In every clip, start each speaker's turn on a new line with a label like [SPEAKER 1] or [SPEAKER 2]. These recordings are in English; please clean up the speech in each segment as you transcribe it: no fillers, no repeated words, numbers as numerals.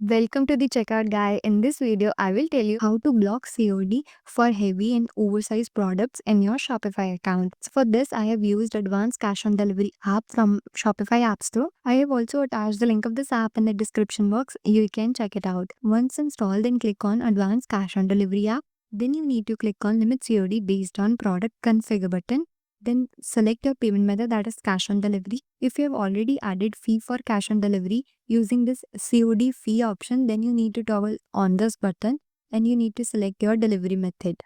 [SPEAKER 1] Welcome to the Checkout Guy. In this video, I will tell you how to block COD for heavy and oversized products in your Shopify account. So for this, I have used Advanced Cash on Delivery app from Shopify App Store. I have also attached the link of this app in the description box. You can check it out. Once installed, then click on Advanced Cash on Delivery app. Then you need to click on Limit COD based on Product Configure button. Then select your payment method, that is cash on delivery. If you have already added fee for cash on delivery using this COD fee option, then you need to toggle on this button and you need to select your delivery method.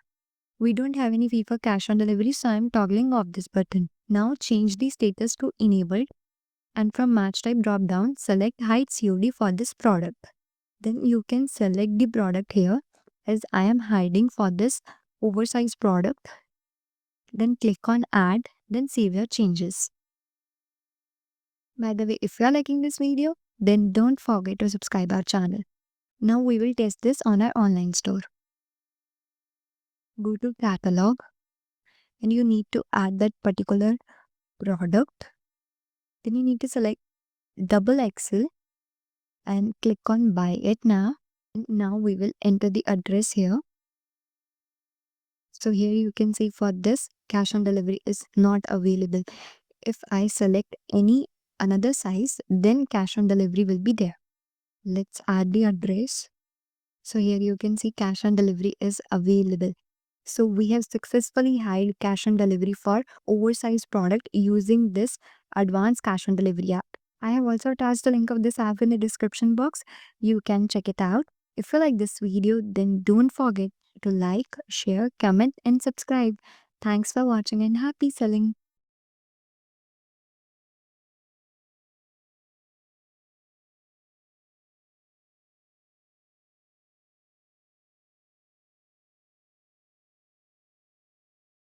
[SPEAKER 1] We don't have any fee for cash on delivery, so I am toggling off this button. Now change the status to enabled and from match type drop down, select hide COD for this product. Then you can select the product here as I am hiding for this oversized product. Then click on add, then save your changes. By the way, if you are liking this video, then don't forget to subscribe our channel. Now we will test this on our online store. Go to catalog and you need to add that particular product. Then you need to select double XL and click on buy it now. Now we will enter the address here. So here you can see for this cash on delivery is not available. If I select any another size, then cash on delivery will be there. Let's add the address. So here you can see cash on delivery is available. So we have successfully hid cash on delivery for oversized product using this advanced cash on delivery app. I have also attached the link of this app in the description box. You can check it out. If you like this video, then don't forget to like, share, comment and subscribe. Thanks for watching and happy selling.